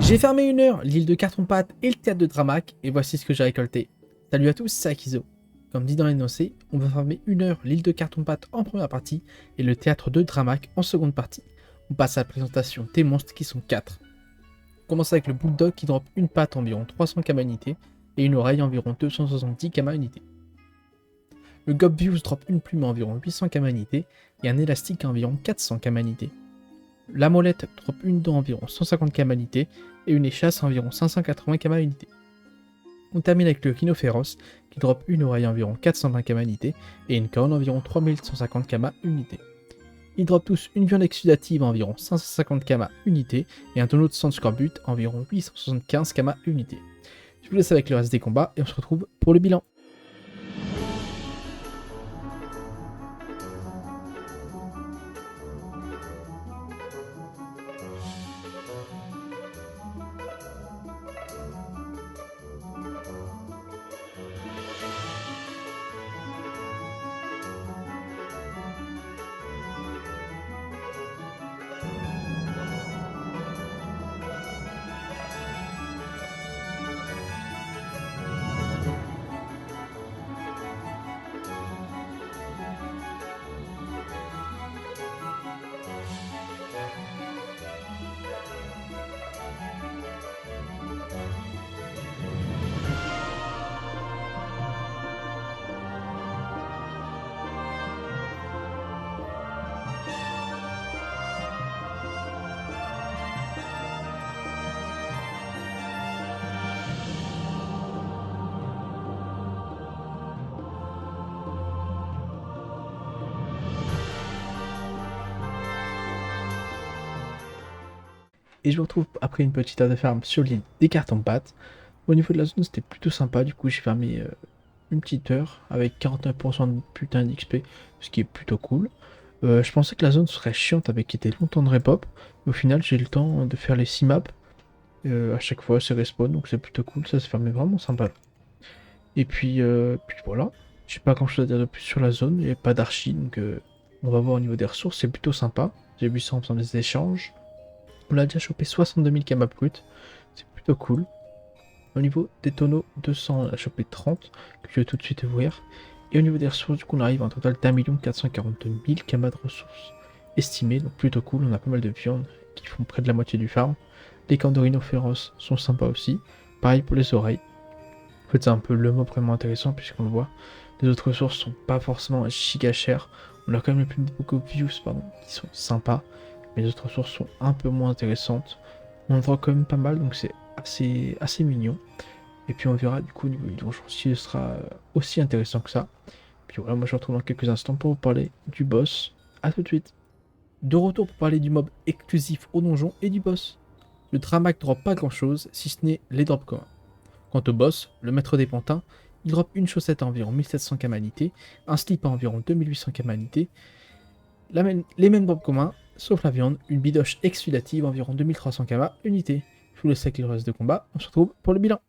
J'ai fermé 1 heure l'île de carton-pâte et le théâtre de Dramac, et voici ce que j'ai récolté. Salut à tous, c'est Akizo. Comme dit dans l'énoncé, on va farmer 1 heure l'île de carton-pâte en première partie et le théâtre de Dramac en seconde partie. On passe à la présentation des monstres qui sont 4. On commence avec le bulldog qui drop une patte environ 300 kama unité et une oreille environ 270 kama unité. Le Gobviews drop une plume à environ 800 kama unité et un élastique à environ 400 kama unité. La molette drop une dent environ 150 kama unité et une échasse à environ 580 kama unité. On termine avec le Rhino féroce qui drop une oreille à environ 420 kama unité et une corne environ 3150 kama unité. Ils drop tous une viande exudative à environ 550 kama unité et un tonneau de sang de scorbut à environ 875 kama unité. Je vous laisse avec le reste des combats et on se retrouve pour le bilan. Et je me retrouve après une petite heure de farm sur l'île des cartons-pâte. Au niveau de la zone, c'était plutôt sympa, du coup j'ai fermé une petite heure avec 49% de putain d'XP, ce qui est plutôt cool. Je pensais que la zone serait chiante avec qui était longtemps de repop, mais au final j'ai eu le temps de faire les 6 maps. À chaque fois c'est respawn, donc c'est plutôt cool, ça se fermait vraiment sympa. Et puis voilà, j'ai pas grand chose à dire de plus sur la zone, il n'y a pas d'archi, donc on va voir au niveau des ressources, c'est plutôt sympa. J'ai vu ça en faisant des échanges. On a déjà chopé 62 000 kama brut, c'est plutôt cool. Au niveau des tonneaux, 200, on a chopé 30, que je vais tout de suite ouvrir. Et au niveau des ressources, du coup, on arrive à un total d'1 442 000 kama de ressources estimées, donc plutôt cool. On a pas mal de viandes qui font près de la moitié du farm. Les cornes de rhino féroce sont sympas aussi. Pareil pour les oreilles. En fait, c'est un peu le mob vraiment intéressant, puisqu'on le voit. Les autres ressources sont pas forcément giga chères. On a quand même les plus beaucoup de views, qui sont sympas. Mais les autres ressources sont un peu moins intéressantes. On en voit quand même pas mal, donc c'est assez mignon. Et puis on verra du coup au niveau du donjon si ce sera aussi intéressant que ça. Puis voilà, moi je vous retrouve dans quelques instants pour vous parler du boss. A tout de suite. De retour pour parler du mob exclusif au donjon et du boss. Le Dramac drop pas grand chose, si ce n'est les drops communs. Quant au boss, le maître des pantins, il drop une chaussette à environ 1700 kama unité, un slip à environ 2800 kama unité, les mêmes drops communs, sauf la viande, une bidoche exudative environ 2300 kama unité. Je vous laisse avec le reste de combat, on se retrouve pour le bilan.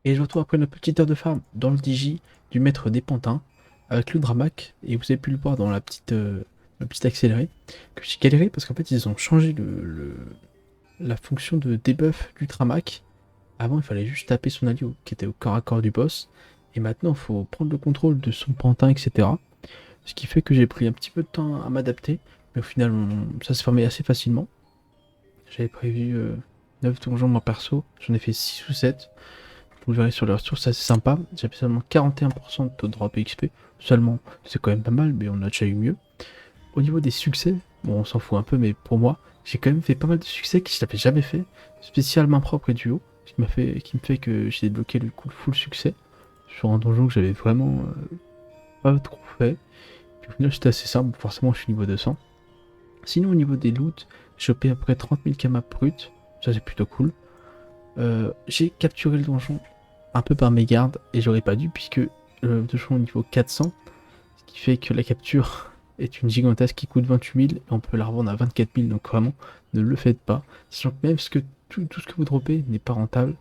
Et je vous retrouve après une petite heure de farm dans le DJ du maître des pantins avec le Dramac. Et vous avez pu le voir dans la petite accélérée que j'ai galéré parce qu'en fait ils ont changé la fonction de debuff du Dramac. Avant il fallait juste taper son allié qui était au corps à corps du boss. Et maintenant, il faut prendre le contrôle de son pantin, etc. Ce qui fait que j'ai pris un petit peu de temps à m'adapter. Mais au final, ça se fermait assez facilement. J'avais prévu 9 donjons moi perso. J'en ai fait 6 ou 7. Vous le verrez sur les ressources, c'est assez sympa. J'avais seulement 41% de taux de drop XP. Seulement, c'est quand même pas mal, mais on a déjà eu mieux. Au niveau des succès, bon, on s'en fout un peu, mais pour moi, j'ai quand même fait pas mal de succès que je n'avais jamais fait. Spécialement propre et duo. Qui me fait que j'ai débloqué le coup full succès. Sur un donjon que j'avais vraiment pas trop fait. Puis au final, c'était assez simple. Forcément, je suis niveau 200. Sinon, au niveau des loots, j'ai chopé à peu près 30 000 kamas brut. Ça, c'est plutôt cool. J'ai capturé le donjon un peu par mégarde et j'aurais pas dû puisque le donjon au niveau 400, ce qui fait que la capture est une gigantesque qui coûte 28 000 et on peut la revendre à 24 000, donc vraiment ne le faites pas, sachant que même tout ce que vous dropez n'est pas rentable.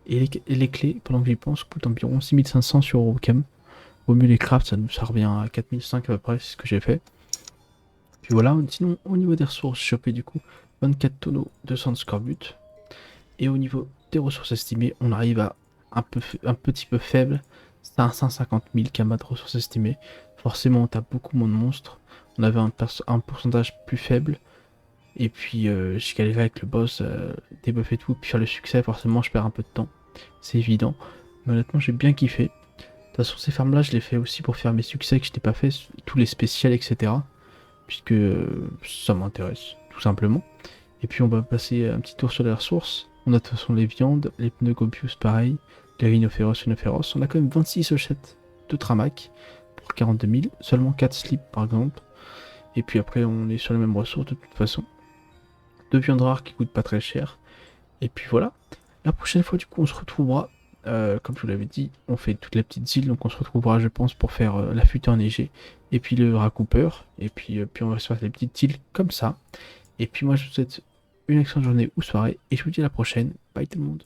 Et les clés, pendant que j'y pense, coûtent environ 6500 sur Eurocam. Au mieux les crafts, ça revient à 4005 à peu près, c'est ce que j'ai fait. Puis voilà, sinon au niveau des ressources, j'ai chopé du coup 24 tonneaux, 200 de scorbut. Et au niveau des ressources estimées, on arrive à un petit peu faible, 550 000 kamas de ressources estimées. Forcément, on tape beaucoup moins de monstres. On avait un pourcentage plus faible. Et puis, j'ai galéré avec le boss, débuff et tout. Puis faire le succès, forcément, je perds un peu de temps. C'est évident. Mais honnêtement, j'ai bien kiffé. De toute façon, ces farms-là, je les fais aussi pour faire mes succès que je n'ai pas fait, tous les spéciales, etc. Puisque ça m'intéresse, tout simplement. Et puis on va passer un petit tour sur les ressources. On a de toute façon les viandes, les pneus Gobius pareil, les rhinophéros. On a quand même 26 hochettes de Tramac pour 42 000, seulement 4 slips par exemple. Et puis après on est sur les mêmes ressources de toute façon. 2 viandes rares qui coûtent pas très cher. Et puis voilà. La prochaine fois du coup on se retrouvera, comme je vous l'avais dit, on fait toutes les petites îles, donc on se retrouvera je pense pour faire la futaie enneigée. Et puis le Racooper. Et puis on va se faire des petites îles comme ça. Et puis moi je vous souhaite une excellente journée ou soirée et je vous dis à la prochaine. Bye tout le monde.